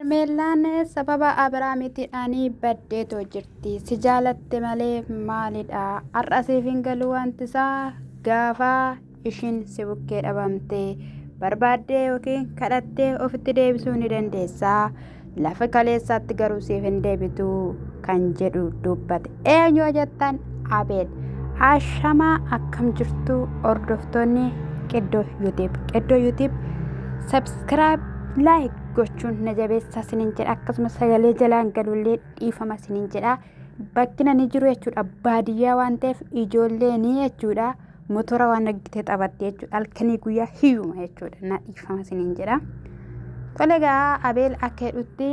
Meellaan sababa Abiraamitiidhaanii baddeetoo jirti. Si jaalatte malee maalidha? Har'a siif hin galu wanti isaa gaafa ishiin si bukkee dhabamte barbaaddee yookiin kadhattee ofitti deebisuu ni dandeessa. Lafa kaleessaatti garuu siif hin deebitu kan jedhu dubbate. Eenyu jettan Abeel. Ashamaa akkam jirtu hordoftoonni Qiddoo YouTube subscribe like gochuun na jabeessa sinin jedha akkasumas sagalee jalaan galullee dhiifama sinin jedha bakkina ni jiru jechuudha baadiyyaa waan ta'eef ijoollee ni jechuudha motora waan argite taphatte jechuudha halkanii guyyaa hiyyuma jechuudha na dhiifama sinin jedha tolegaa Abeel akka jedhutti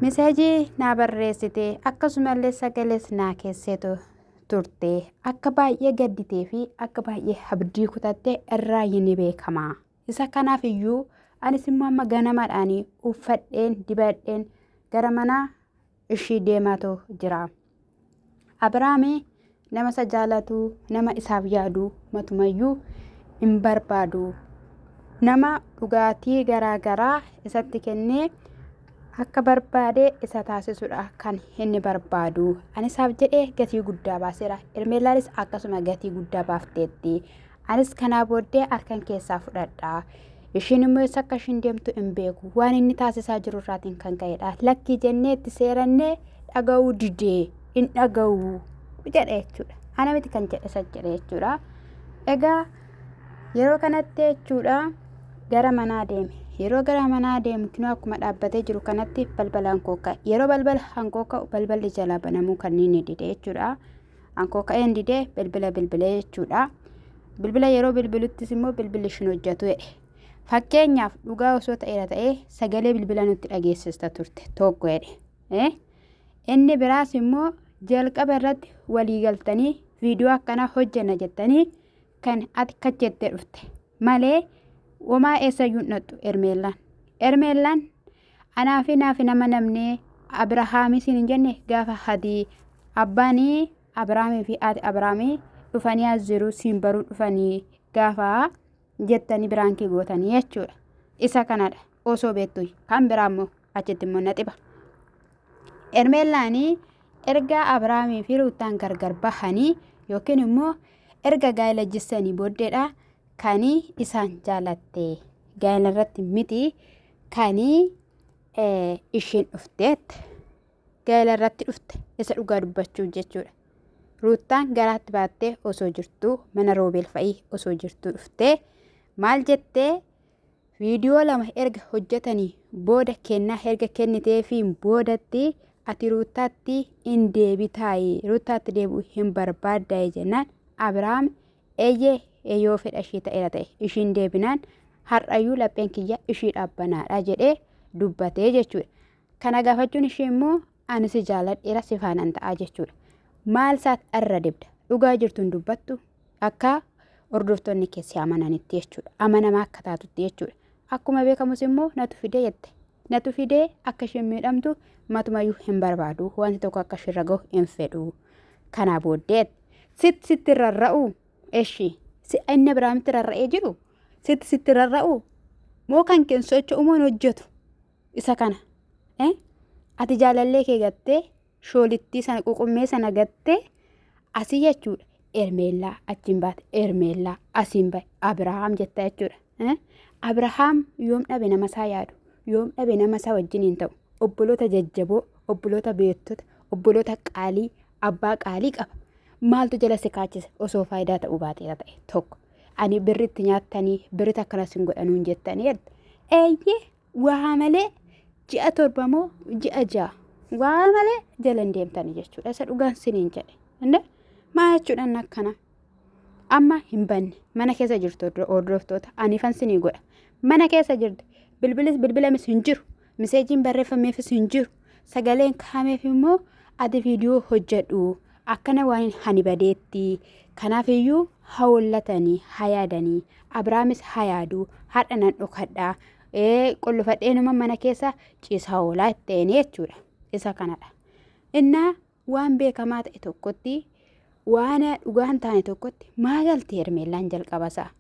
miseejii na barreessite akkasumallee sagalees na keesseetu turte akka baay'ee gadditee fi akka baay'ee abdii kutatte irraa yini beekama isa kanaaf iyyuu anis immoo amma ganamaadhaanii uffadheen dibadheen gara mana ishii deemaatu jira. Abiraamii nama isa jaalatu nama isaaf yaadu matumayyuu hin barbaadu. Nama dhugaatii garaagaraa isatti kennee akka barbaade isa taasisudha kan inni barbaadu. Anisaaf jedhee gatii guddaa baaseera. Irmeellaanis akkasuma gatii guddaa baafteetti. Anis kanaa booddee harkan keessaa fudhadha. Ishiin immoo isa akka ishiin deemtu hin beeku waan inni taasisaa jiru irraatiin kan ka'edha. Lakkii jennee itti seerannee dhaga'uu didee hin dhaga'u jedha jechuudha. Ana miti kan jedhe isa jedhe jechuudha. Egaa yeroo kanatti jechuudha gara manaa deeme. Yeroo gara manaa deemu kinoo akkuma dhaabbatee jiru kanatti balbala hanqooqa. Yeroo balbala hanqooqa balballi jalaa banamuu kan inni dide jechuudha. Hanqooqa een didee bilbilee jechuudha. Bilbila yeroo bilbiluttis immoo bilbilli ishiin hojjetu jedhe. Fakkeenyaaf dhugaa osoo ta'ee sagalee bilbila nutti dhageessista turte tokko jedhe. Inni biraas immoo jalqaba irratti walii galtanii viidiyoo akkanaa hojjenna jettanii kan ati kachettee dhufte malee womaa eessayyuu naqxu Ermeellaan. Ermeellaan anaa fi naaf nama namnee Abirahaamis hin jenne gaafa hadii abbaanii Abiraamii fi haati Abiraamii dhufanii as jiru siin baruu dhufanii gaafa jettanii biraankii gootanii jechuudha. Isa kanadha osoo beektu kan biraa immoo achitti immoo na dhiba. Ermeellaanii erga Abiraamii fi Ruutaan gargar bahanii yookiin immoo erga gaa'ela jessanii booddeedha kanii isaan jaalatte gaa'ela irratti miti kanii ishiin dhufteet gaa'ela irratti dhufte isa dhugaa dubbachuu jechuudha. Ruutaan garaatti baattee osoo jirtu mana Roobeel fa'ii osoo jirtu dhuftee maal jettee viidiyoo lama erga hojjetanii booda kennaa erga kennitee fi boodatti ati Ruutaatti hin deebitaayee Ruutaatti deebi'uu hin barbaaddaayee jennaan Abiraam eeyyee fedha ishii ta'eera ta'e ishiin deebinaan har'ayyuu lapheen kiyya ishii dhaabbanaadha jedhee dubbatee jechuudha. Kana gaafachuun ishee immoo ani si jaaladheera si faanaan ta'a jechuudha. Maal isaat irra dibda dhugaa jirtuun dubbattu akka hordoftoonni keessi amananitti jechuudha. Amanamaa akka taatutti jechuudha. Akkuma beekamus immoo natu fidee jette. Natu fidee akka isheen miidhamtu matumayyuu hin barbaadu. Wanti tokko akka isheen gahu hin fedhu. Kanaa booddee sitti rarra'u eshi inni Abiraamitti rarra'ee jiru sitti rarra'u moo kan keessocha uumoon hojjetu isa kana. Ati jaalallee kee gattee shoolittii sana quqummee sana gattee asii jechuudha. Ermeellaa achiin baate Ermeellaa asiin bahe Abirahaam jetta jechuudha. Abirahaam yoom dhabe nama isaa yaadu yoom dhabe nama isaa wajjin hin ta'u obboloota jajjaboo obboloota beektota obboloota qaalii abbaa qaalii qaba. Maaltu jala si kaachise osoo faayidaa ta'uu baateera ta'e tokko ani birritti nyaattanii birritti akkanas hin godhanuun jettanii eeyyee waa malee ji'a torba moo ji'a ja'a waa malee jala hin deemtanii jechuudha. Isa dhugaan siniin jedhe maa jechuudhaan akkana amma hin banne mana keessa jirtu hordoftoota anifan sinii godha mana keessa jirtu bilbilamis hin jiru miseejiin barreeffameefis hin jiru sagaleen kaameef immoo ati viidiyoo hojjedhu akkana waan hani badeetti kanaaf iyyuu hawallatanii hayaadanii Abiraamis hayaadu haadha nan dhokadhaa qollofadhee nama mana keessa ciisaa oolaa itteen jechuudha. Isa kanadha. Innaa waan beekamaa ta'e tokkotti waan dhugaan taane tokkotti maa galtii Ermeellaan jalqabasaa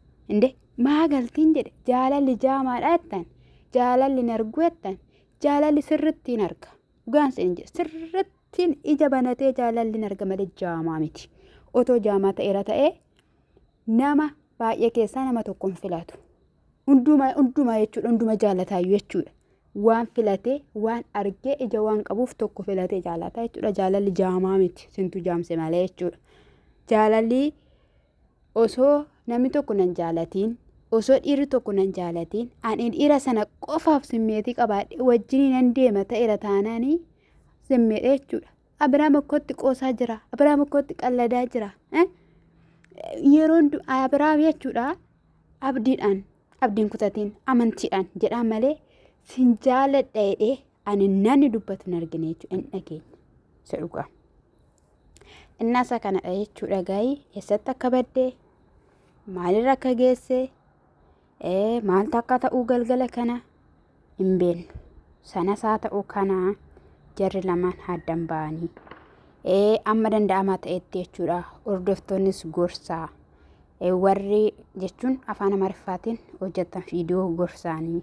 maa galtiin jedhe jaalalli jaamaadha jettan jaalalli nargu jettan jaalalli sirrittiin arga. Dhugaan sin sirrittiin ija banatee jaalalli arga malee jaamaa miti. Otoo jaamaa ta'eera ta'ee nama baay'ee keessaa nama tokkoon filatu. Hundumaa jechuudha, hundumaa jaalataayyuu jechuudha. Waan filatee waan argee ija waan qabuuf tokko filatee jaalataa jechuudha. Jaalalli jaamaa miti, sintu jaamse malee jechuudha. Jaalalli osoo namni tokko nan jaalatiin, osoo dhiirri tokko nan jaalatiin, ani dhiira sana qofaaf simmeetii qabaadhe wajjin nan deema ta'eera taanaanii simmeedha jechuudha. Abiraam akkootti qoosaa jira, Abiraam akkootti qalladaa jira. Yeroon Abiraam jechuudha abdiin kutatiin amantiidhaan jedhaan malee sin jaaladha jedhee ani nanni dubbatu hin argine jechuudha. Hin dhageenya isa dhugaa. Innaasa kanadha jechuudha gaayii. Eessatti akka baddee maalirra akka geesse maaltu akka ta'uu galgala kana hin beeknu. Sanas haa ta'uu kana jarri lamaan addan ba'anii amma danda'amaa ta'etti jechuudha. Hordoftoonnis gorsaa warri jechuun afaan Amaariffaatiin hojjetan viidiyoo gorsaanii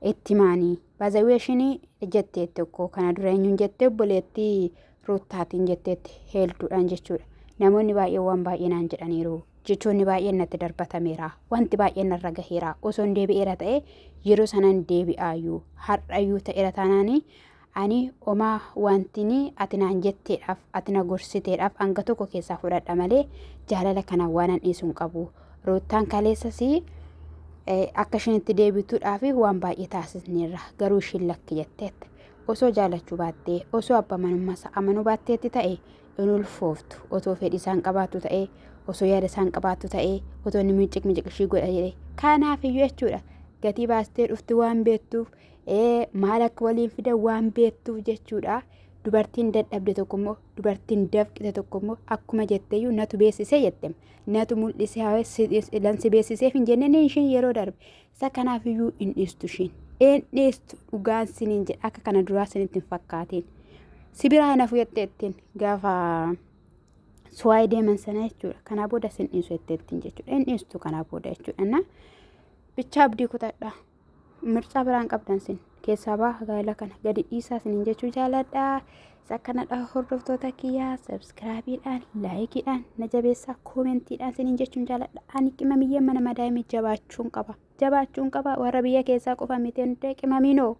itti maanii bazaweeshinii jettee tokko kana dura eenyuun jettee obboleettii Ruutaatiin jetteetti heeltuudhaan jechuudha. Namoonni baay'ee waan baay'inaan jedhaniiru. Jechoonni baay'een natti darbatameera. Wanti baay'een narra gaheera. Osoo hin deebi'eera ta'e yeroo sanan deebi'aayyuu har'ayyuu ta'eera taanaanii ani omaa wantini ati naan jetteedhaaf ati na gorsiteedhaaf hanga tokko keessaa fudhadha malee jaalala kana waan an dhiisuun qabu. Ruutaan kaleessas akka ishinitti deebituudhaaf waan baay'ee taasisneerra. Garuu ishiin lakki jetteetta. Osoo jaalachuu baattee osoo abbaa manummaa amanuu baatteetti ta'e in ulfooftu. Osoo fedhii isaan qabaattu ta'e osoo yaada isaan qabaattu ta'e osoo inni miiciq ishii godha jedhe kanaafiyyuu jechuudha. Gatii baastee dhufti waan beektuuf maal akka waliin fidan waan beektuuf jechuudha. Dubartiin dadhabde tokkommoo dubartiin dafqite tokkommoo akkuma jetteeyyuu natu beeksisee jettem natu mul'isee lansi beeksiseef hin jenne ishiin yeroo darbe isa kanaafiyyuu hin dhiistu ishiin. Dhiistu dhugaan siniin jedha akka kana duraa sinitti hin fakkaatiin. Sibiraa nafu jetteettiin gaafa suwaayii deeman sana jechuudha. Kanaa booda sin dhiisu jetteettiin jechuudha. Hin dhiistu kanaa booda jechuudha. Bicha abdii kutadha. Mircaa biraan qabdan sin keessaa baha gaala kana gadi dhiisaa siniin jechuu jaaladha. Isa kanadha hordoftoota kiyyaa sabskiraabiidhaan laayikiidhaan na jabeessaa koomentiidhaan siniin jechuun jaaladha. Ani qimamiyyee mana madaa'imii jabaachuun qaba. Warra biyya keessaa qofa miti hundee qimamiinoo.